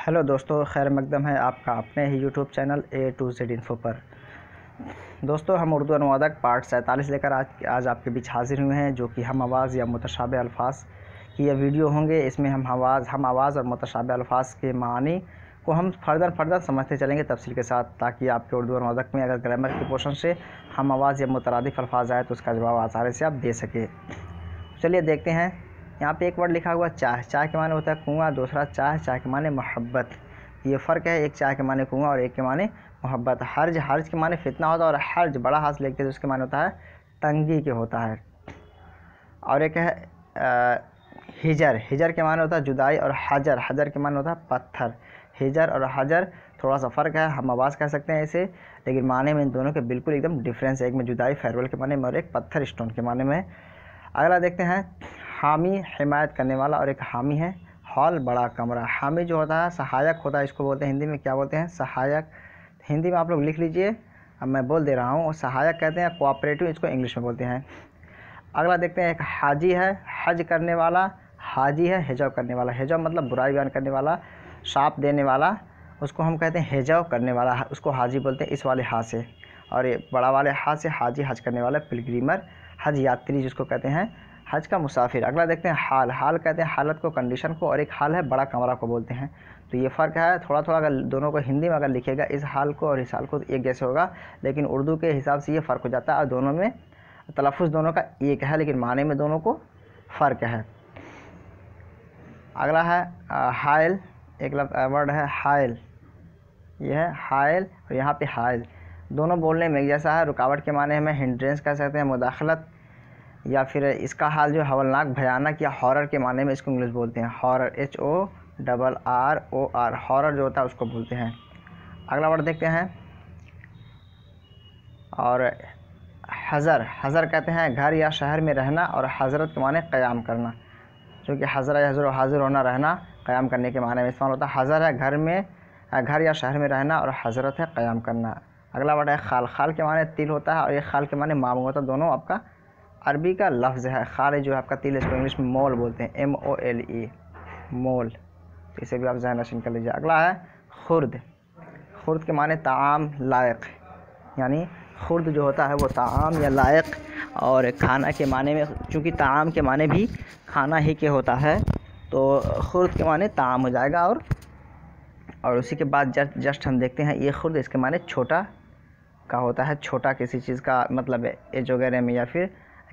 Hello दोस्तों, खैर मकदम है आपका अपने ही YouTube channel A to Z info पर। दोस्तों, हम उर्दू अनुवादक पार्ट 47 लेकर आज आपके बीच हाजिर हुए हैं, जो कि हम आवाज़ या मुतशाबे अल्फाज की यह वीडियो होंगे। इसमें हम आवाज़ और मुतशाबे अल्फाज के मानी को हम फर्दर समझते चलेंगे तफसील के साथ, ताकि आपके उर्दू अनुवादक में अगर ग्रामर के पोर्शन से हम आवाज़ या मुतरादिफ अल्फाज आए तो उसका जवाब आसानी से आप दे सके। चलिए देखते हैं। यहाँ पे एक वर्ड लिखा हुआ चाय। चाय के माने होता है कुआं, दूसरा चाय के माने मोहब्बत। ये फ़र्क है, एक चाय के माने कुआं और एक के माने मोहब्बत। हर्ज के माने फितना होता है, और हर्ज बड़ा हाथ लेके तो उसके माने होता है तंगी के होता है। और एक है हिजर के माने होता है जुदाई, और हजर के माने होता है पत्थर। हिजर और हजर थोड़ा सा फ़र्क है, हम आवाज़ कह सकते हैं इसे, लेकिन माने में इन दोनों के बिल्कुल एकदम डिफरेंस है। एक में जुदाई फेयरवेल के माने में, और एक पत्थर स्टोन के माने में। अगला देखते हैं, हामी हिमायत करने वाला, और एक हामी है हॉल बड़ा कमरा। हामी जो होता है सहायक होता है, इसको बोलते हैं हिंदी में क्या बोलते हैं, सहायक। हिंदी में आप लोग लिख लीजिए, अब मैं बोल दे रहा हूँ। सहायक कहते हैं, कोऑपरेटिव इसको इंग्लिश में बोलते हैं। अगला देखते हैं, एक हाजी है हज करने वाला, हाजी है हिजाब करने वाला। हिजाब मतलब बुराई बयान करने वाला, शाप देने वाला, उसको हम कहते हैं हिजाब करने वाला, उसको हाजी बोलते हैं इस वाले हाथ से। और ये बड़ा वाले हाथ से हाजी हज करने वाला, पिलग्रिमर, हज यात्री जिसको कहते हैं, हज का मुसाफिर। अगला देखते हैं, हाल कहते हैं हालत को, कंडीशन को, और एक हाल है बड़ा कमरा को बोलते हैं। तो ये फ़र्क है थोड़ा अगर दोनों को हिंदी में अगर लिखेगा इस हाल को और इस हाल को, तो एक जैसे होगा, लेकिन उर्दू के हिसाब से ये फ़र्क हो जाता है। और दोनों में तलफ़ुज़ दोनों का एक है, लेकिन माने में दोनों को फ़र्क है। अगला है हायल। एक वर्ड है हायल, यह है हायल और यहाँ पे हायल। दोनों बोलने में एक जैसा है। रुकावट के माने में हिंड्रेंस कह सकते हैं, मुदाखलत, या फिर इसका हाल जो हवलनाक, भयानक, या हॉरर के माने में इसको इंग्लिश बोलते हैं हॉरर, HORROR, हॉरर जो होता है उसको बोलते हैं। अगला वर्ड देखते हैं, और हज़र कहते हैं घर या शहर में रहना, और हज़रत के माने क़याम करना, जो कि हाज़िर होना, रहना, क़याम करने के माने में इस्तेमाल होता है। हज़र है घर या शहर में रहना, और हज़रत है क़याम करना। अगला वर्ड है खाल के माने तिल होता है, और ये खाल के माने मामू होता है। दोनों आपका अरबी का लफ्ज़ है। खाल जो है आपका तिल, इसको इंग्लिश में मोल बोलते हैं, MOLE, मोल। इसे भी आप ज़हन नशीन कर लीजिए। अगला है खुर्द के माने ताआम लायक, यानी खुर्द जो होता है वो ताआम या लायक और खाना के माने में, चूँकि ताआम के माने भी खाना ही के होता है, तो खुर्द के माने ताआम हो जाएगा। और उसी के बाद जस्ट हम देखते हैं, ये खुर्द इसके माने छोटा का होता है। छोटा किसी चीज़ का मतलब एज वगैरह में, या फिर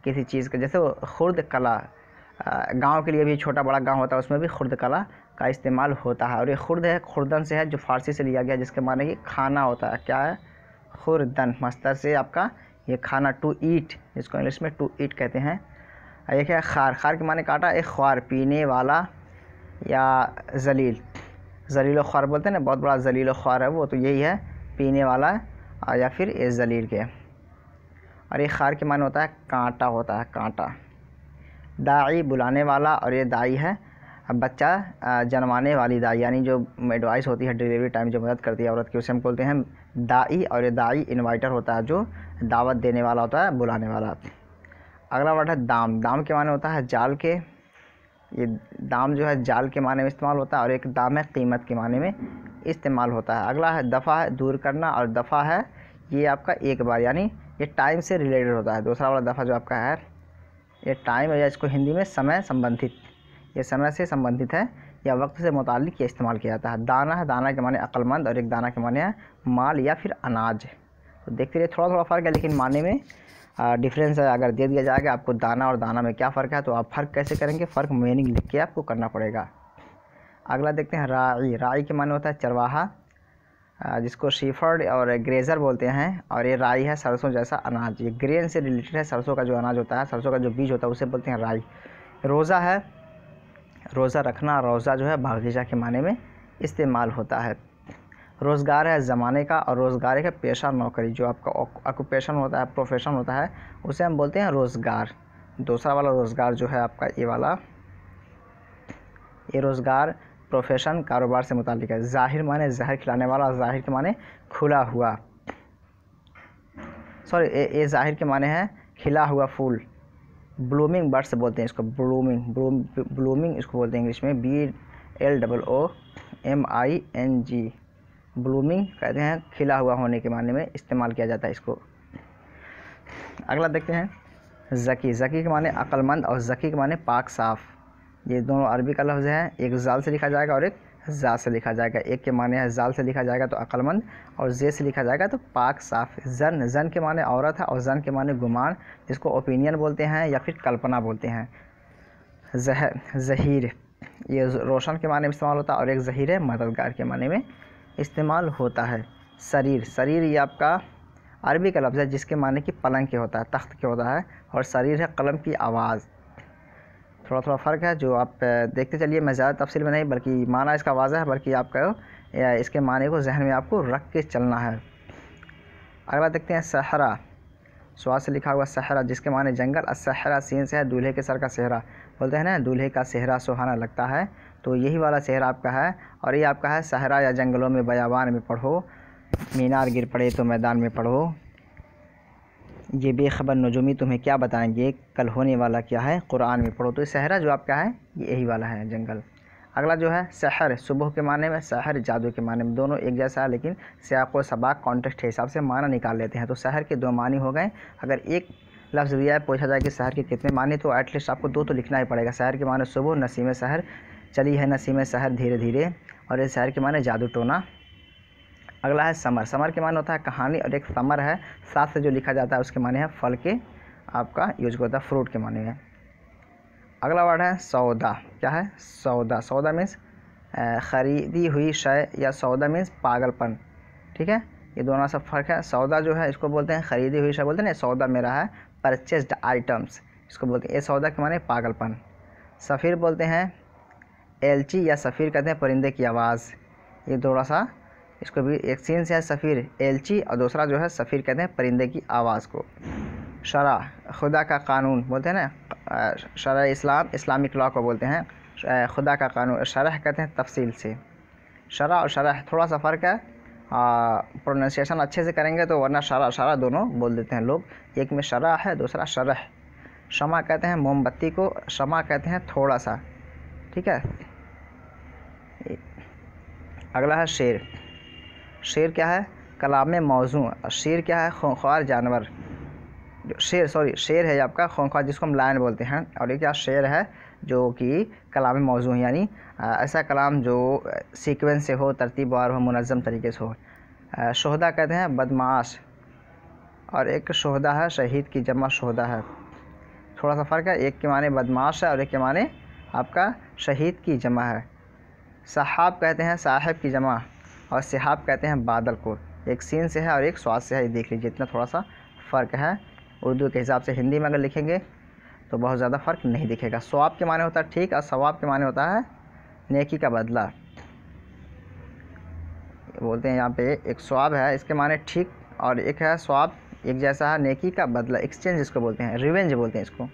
किसी चीज़ का, जैसे खुर्द कला, गांव के लिए भी छोटा बड़ा गांव होता है, उसमें भी खुर्द कला का इस्तेमाल होता है। और ये खुर्द है, खुर्दन से है, जो फ़ारसी से लिया गया, जिसके माने कि खाना होता है। क्या है, खुर्दन, मस्तर से आपका ये खाना, टू ईट, जिसको इंग्लिश में टू ईट कहते हैं। एक है खार के माने काटा, एक ख्वार पीने वाला, या जलील ख्वार बोलते हैं ना, बहुत बड़ा जलील ख्वार है वो, तो यही है पीने वाला, या फिर ये जलील के। और ये खार के माने होता है कांटा होता है, कांटा। दाई बुलाने वाला, और ये दाई है बच्चा जन्माने वाली दाई, यानी जो एडवाइस होती है डिलीवरी टाइम जो मदद करती है औरत की, उसे हम बोलते हैं दाई। और ये दाई इनवाइटर होता है, जो दावत देने वाला होता है, बुलाने वाला। अगला वर्ड है दाम के माने होता है जाल के। ये दाम जो है जाल के माने में इस्तेमाल होता है, और एक दाम है कीमत के माने में इस्तेमाल होता है। अगला है दफ़ा, है दूर करना, और दफ़ा है ये आपका एक बार, यानी ये टाइम से रिलेटेड होता है। दूसरा वाला दफ़ा जो आपका है ये टाइम, या इसको हिंदी में समय संबंधित, ये समय से संबंधित है या वक्त से मुताल्लिक़ ये इस्तेमाल किया जाता है। दाना के माने अक्लमंद, और एक दाना के माने है माल या फिर अनाज। तो देखते रहिए, थोड़ा फ़र्क है, लेकिन माने में डिफरेंस है। अगर दे दिया जाएगा आपको दाना और दाना में क्या फ़र्क है, तो आप फ़र्क कैसे करेंगे, फ़र्क मीनिंग लिख के आपको करना पड़ेगा। अगला देखते हैं, राई के माने होता है चरवाहा, जिसको शीफर्ड और ग्रेज़र बोलते हैं। और ये राई है सरसों जैसा अनाज, ये ग्रेन से रिलेटेड है। सरसों का जो अनाज होता है, सरसों का जो बीज होता है, उसे बोलते हैं राई। रोज़ा है रोज़ा रखना, रोज़ा जो है बागीचा के माने में इस्तेमाल होता है। रोज़गार है ज़माने का, और रोज़गार है पेशा, नौकरी, जो आपका ऑक्यूपेशन होता है, प्रोफेशन होता है, उसे हम बोलते हैं रोज़गार। दूसरा वाला रोज़गार जो है आपका ये वाला, ये रोज़गार प्रोफेशन, कारोबार से मुताल्लिक़ है। ज़ाहिर माने ज़हर खिलाने वाला, ज़ाहिर के माने खुला हुआ, ये ज़ाहिर के माने है खिला हुआ फूल। ब्लूमिंग बर्ड्स बोलते हैं इसको, ब्लूमिंग इसको बोलते हैं इंग्लिश में, BLOOM। MING, ब्लूमिंग कहते हैं खिला हुआ होने के माने में इस्तेमाल किया जाता है इसको। अगला देखते हैं ज़की। ज़की के माने अक्लमंद और ज़की के माने पाक साफ़। ये दोनों अरबी का लफ्ज़ है, एक ज़ाल से लिखा जाएगा और एक ज़ा से लिखा जाएगा। एक के माने है ज़ाल से लिखा जाएगा तो अक्लमंद, और जे से लिखा जाएगा तो पाक साफ़। जन के माने औरत है, और जन के माने गुमान, जिसको ओपिनियन बोलते हैं या फिर कल्पना बोलते हैं। ज़हीर, ये रोशन के माने में इस्तेमाल होता है, और एक ज़हीर है मददगार के माने में इस्तेमाल होता है। शरीर, शरीर ये आपका अरबी का लफ्ज़ है जिसके माने कि पलंग के होता है, तख्त के होता है, और शरीर है कलम की आवाज़। थोड़ा थोड़ा फ़र्क है जो आप देखते चलिए, मैं ज़्यादा तफसील में नहीं, बल्कि माना इसका वाज़ह है, बल्कि आपका इसके माने को जहन में आपको रख के चलना है। अगला देखते हैं सहरा। स्वाद से लिखा हुआ सहरा, जिसके माने जंगल। असहरा सीन से है, दूल्हे के सर का सेहरा बोलते हैं ना, दूल्हे का सेहरा सुहाना लगता है, तो यही वाला सेहरा आपका है। और ये आपका है सहरा या जंगलों में बयाबान में पढ़ो, मीनार गिर पड़े तो मैदान में पढ़ो, ये बेखबर नजूमी तुम्हें क्या बताएंगे, कल होने वाला क्या है कुरान में पढ़ो। तो सहरा जो आपका है ये यही वाला है, जंगल। अगला जो है सहर, सुबह के माने में, सहर जादू के माने में, दोनों एक जैसा है, लेकिन सियाक़ व सबाक़ कॉन्टेक्स्ट के हिसाब से माना निकाल लेते हैं। तो सहर के दो मानी हो गए। अगर एक लफ्ज़ दिया है, पूछा जाए कि सहर के कितने माने, तो एटलीस्ट आपको दो तो लिखना ही पड़ेगा। सहर के माने सुबह, नसीम सहर चली है नसीम सहर धीरे धीरे, और ये सहर के माने जादू टोना। अगला है समर। समर के माने होता है कहानी, और एक समर है साथ से जो लिखा जाता है उसके माने है फल के आपका यूज होता है, फ्रूट के माने में। अगला वर्ड है सौदा। क्या है? सौदा। सौदा मीन्स ख़रीदी हुई शय, या सौदा मीन्स पागलपन। ठीक है, ये दोनों सा फ़र्क है। सौदा जो है इसको बोलते हैं ख़रीदी हुई शय, बोलते हैं ना, सौदा मेरा है, परचेस्ड आइटम्स, इसको बोलते हैं। ये सौदा के माने पागलपन। सफ़ीर बोलते हैं एलची, या सफ़ीर कहते हैं परिंदे की आवाज़। ये थोड़ा सा इसको भी एक सीन से है, सफ़ीर एलची, और दूसरा जो है सफ़ीर कहते हैं परिंदे की आवाज़ को। शरा, खुदा का कानून बोलते हैं ना, शरा इस्लाम, इस्लामिक लॉ को बोलते हैं खुदा का कानून। शरह कहते हैं तफसील से। शरा और शरह थोड़ा सा फ़र्क है, प्रोनाउंसिएशन अच्छे से करेंगे तो, वरना शरा शरा दोनों बोल देते हैं लोग। एक में शरा है, दूसरा शरह। शमा कहते हैं मोमबत्ती को, शमा कहते हैं थोड़ा सा। ठीक है। अगला है शेर। शेर क्या है? कलाम में मौजू। शेर क्या है? खूंखार जानवर। शेर है आपका खूंखार, जिसको हम लायन बोलते हैं। और ये क्या? शेर है जो कि कलाम में मौजू है, यानी ऐसा कलाम जो सीक्वेंस से हो, तरतीबवार हो, मुनज़्ज़म तरीके से हो। शोहदा कहते हैं बदमाश, और एक शोहदा है शहीद की जमा शोहदा है। थोड़ा सा फ़र्क है, एक के माने बदमाश है और एक के माने आपका शहीद की जमा है। सहाब कहते हैं साहिब की जमा, और सिहाब कहते हैं बादल को। एक सीन से है और एक स्वाद से है, देख लीजिए इतना थोड़ा सा फ़र्क है। उर्दू के हिसाब से हिंदी में अगर लिखेंगे तो बहुत ज़्यादा फ़र्क नहीं दिखेगा। सवाब के माने होता है ठीक, और सवाब के माने होता है नेकी का बदला। बोलते हैं यहाँ पे एक सवाब है, इसके माने ठीक, और एक है सवाब एक जैसा है, नेकी का बदला, एक्सचेंज इसको बोलते हैं, रिवेंज बोलते हैं इसको।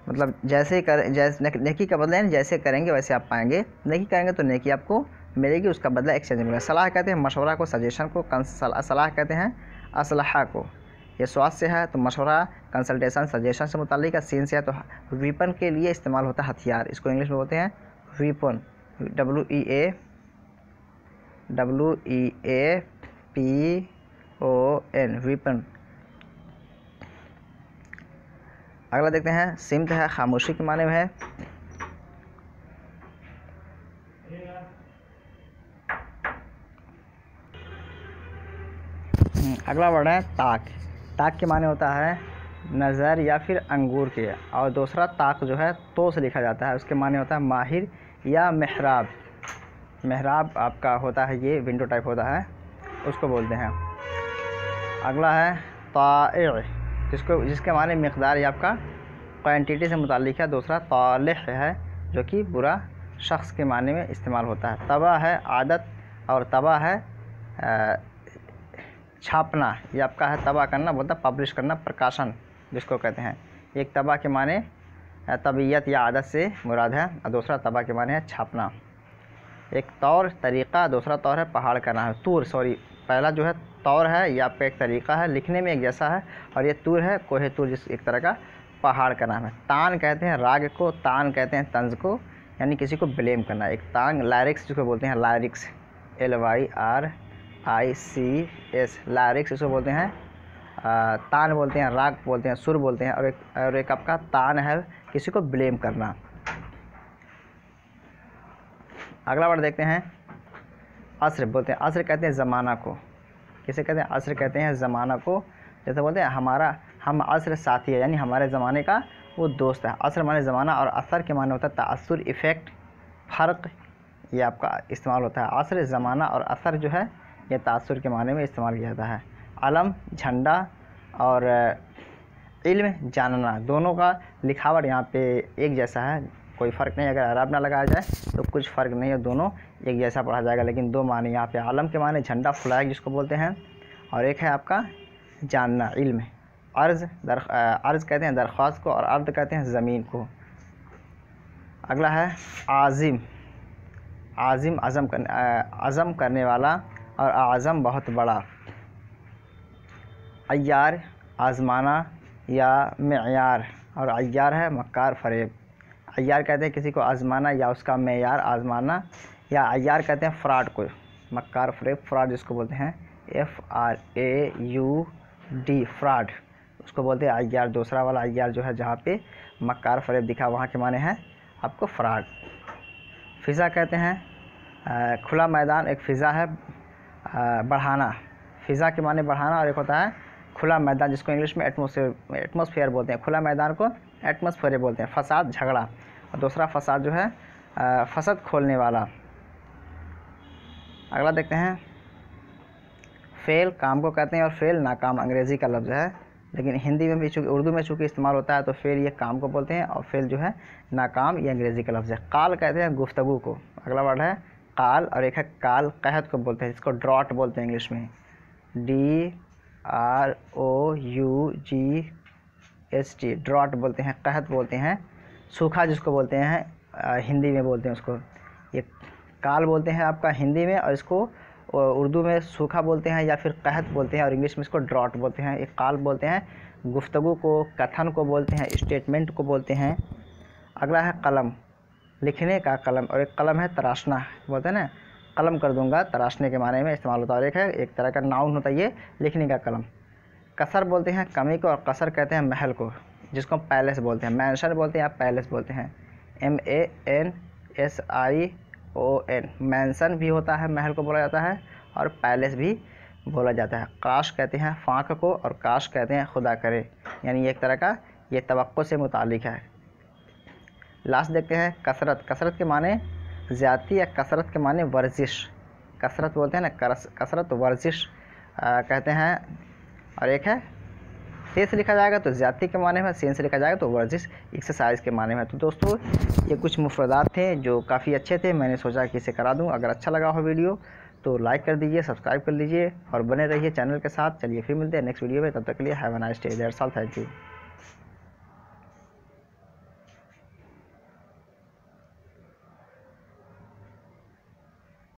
मतलब जैसे नेकी का बदला है, जैसे करेंगे वैसे आप पाएंगे। नेकी करेंगे तो नेकी आपको मिलेगी, उसका बदला एक्सचेंज मिलेगा। सलाह कहते हैं मशवरा को, सजेशन को। सलाह कहते हैं असलहा को। ये स्वाद से है तो मशवरा, कंसल्टेशन, सजेशन से मुताल्लिक है। सीन से है तो वीपन के लिए इस्तेमाल होता है, हथियार। इसको इंग्लिश में बोलते हैं वीपन, WEAPON, वीपन। अगला देखते हैं सिमत है, खामोशी के माने में है। अगला वर्ड है ताक। ताक के माने होता है नज़र या फिर अंगूर के, और दूसरा ताक जो है तो से लिखा जाता है, उसके माने होता है माहिर या मेहराब। मेहराब आपका होता है ये विंडो टाइप होता है, उसको बोलते हैं। अगला है ताइर, जिसके माने मिक़दार या आपका क्वांटिटी से मुताल्लिक है। दूसरा तालिह है जो कि बुरा शख्स के माने में इस्तेमाल होता है। तबा है आदत, और तबा है छापना। ये आपका है तबा करना, बोलता पब्लिश करना, प्रकाशन जिसको कहते हैं। एक तबा के माने तबीयत या आदत से मुराद है, और दूसरा तबा के माने है छापना। एक तौर तरीक़ा, दूसरा तौर है पहाड़ का नाम है। तूर, पहला जो है तौर है, ये आपका एक तरीक़ा है, लिखने में एक जैसा है, और ये तूर है कोहे तूर, जिस एक तरह का पहाड़ का नाम है। तान कहते हैं राग को, तान कहते हैं तंज को। यानी किसी को ब्लेम करना। एक तान लायरिक्स जिसको बोलते हैं लायरिक्स, LYRICS, लायरिक्स इसको बोलते हैं। तान बोलते हैं, राग बोलते हैं, सुर बोलते हैं। और एक आपका तान है किसी को ब्लेम करना। अगला वर्ड देखते हैं असर बोलते हैं। असर कहते हैं ज़माना को। किसे कहते हैं? असर कहते हैं ज़माना को। जैसे बोलते हैं हम असर साथी है, यानी हमारे ज़माने का वो दोस्त है। असर माने ज़माना, और असर के माने होता है तासुर, इफ़ेक्ट, फ़र्क, ये आपका इस्तेमाल होता है। असर, ज़माना और असर जो है ये तासुर के माने में इस्तेमाल किया जाता है। अलम झंडा और इल्म जानना, दोनों का लिखावट यहाँ पे एक जैसा है, कोई फ़र्क नहीं। अगर अरब ना लगाया जाए तो कुछ फ़र्क नहीं है, दोनों एक जैसा पढ़ा जाएगा। लेकिन दो माने यहाँ पे, आलम के माने झंडा, फ्लैग जिसको बोलते हैं, और एक है आपका जानना, इल्म। अर्ज़ कहते हैं दरख्वास्त को, और अर्द कहते हैं ज़मीन को। अगला है आज़िम। आज़िम अज़म करने वाला, और आज़म बहुत बड़ा। अय्यार आज़माना या मेयार, और अय्यार है मक्कार, फ़रेब। अय्यार कहते हैं किसी को आज़माना या उसका मेयार आज़माना, या अय्यार कहते हैं फ्रॉड को, मक्कार, फ़रेब। फ्रॉड जिसको बोलते हैं FRAUD, फ्रॉड उसको बोलते हैं अय्यार। दूसरा वाला अय्यार जो है जहाँ पे मक्कार, फ़रेब दिखा, वहाँ के माने हैं आपको फ्रॉड। फ़िज़ा कहते हैं खुला मैदान, एक फ़िज़ा है बढ़ाना। फ़िज़ा के माने बढ़ाना, और एक होता है खुला मैदान जिसको इंग्लिश में एटमॉस्फेयर बोलते हैं। खुला मैदान को एटमॉस्फेयर बोलते हैं। फ़साद झगड़ा, और दूसरा फ़साद जो है फसद खोलने वाला। अगला देखते हैं फ़ेल, काम को कहते हैं, और फ़ेल नाकाम अंग्रेज़ी का लफ्ज़ है, लेकिन हिंदी में भी चूँकि उर्दू में चूँकि इस्तेमाल होता है तो फ़ेल ये काम को बोलते हैं, और फ़ेल जो है नाकाम ये अंग्रेज़ी का लफ्ज़ है। काल कहते हैं गुफ्तगू को। अगला वर्ड है काल, और एक है काल, कहत को बोलते हैं, जिसको ड्रॉट बोलते हैं इंग्लिश में, DROUGHT, ड्रॉट बोलते हैं, कहत बोलते हैं। सूखा जिसको बोलते हैं हिंदी में बोलते हैं उसको, ये काल बोलते हैं आपका हिंदी में, और इसको उर्दू में सूखा बोलते हैं या फिर कहत बोलते हैं, और इंग्लिश में इसको ड्रॉट बोलते हैं। एक काल बोलते हैं गुफ्तगू को, कथन को बोलते हैं, स्टेटमेंट को बोलते हैं। अगला है कलम, लिखने का कलम, और एक कलम है तराशना, बोलते हैं ना कलम कर दूंगा, तराशने के माने में इस्तेमाल होता है। और एक है एक तरह का नाउन होता है ये लिखने का कलम। कसर बोलते हैं कमी को, और कसर कहते हैं महल को, जिसको हम पैलेस बोलते हैं। मैंशन बोलते हैं या पैलेस बोलते हैं, MANSION। मैंसन भी होता है, महल को बोला जाता है, और पैलेस भी बोला जाता है। काश कहते हैं फाँक को, और काश कहते हैं खुदा करे, यानी एक तरह का ये तवक्को से मुतालिक है। लास्ट देखते हैं कसरत। कसरत के माने ज़्यादती, या कसरत के माने वर्जिश। कसरत बोलते हैं ना, कसरत वर्जिश कहते हैं। और एक है से से लिखा जाएगा तो ज़्यादती के माने में, सीन से लिखा जाएगा तो वर्जिश, एक्सरसाइज के माने में। तो दोस्तों ये कुछ मुफ़रदात थे जो काफ़ी अच्छे थे, मैंने सोचा कि इसे करा दूं। अगर अच्छा लगा हो वीडियो तो लाइक कर दीजिए, सब्सक्राइब कर लीजिए, और बने रहिए चैनल के साथ। चलिए फिर मिलते हैं नेक्स्ट वीडियो में, तब तक के लिए have a nice day, that's all, thank you.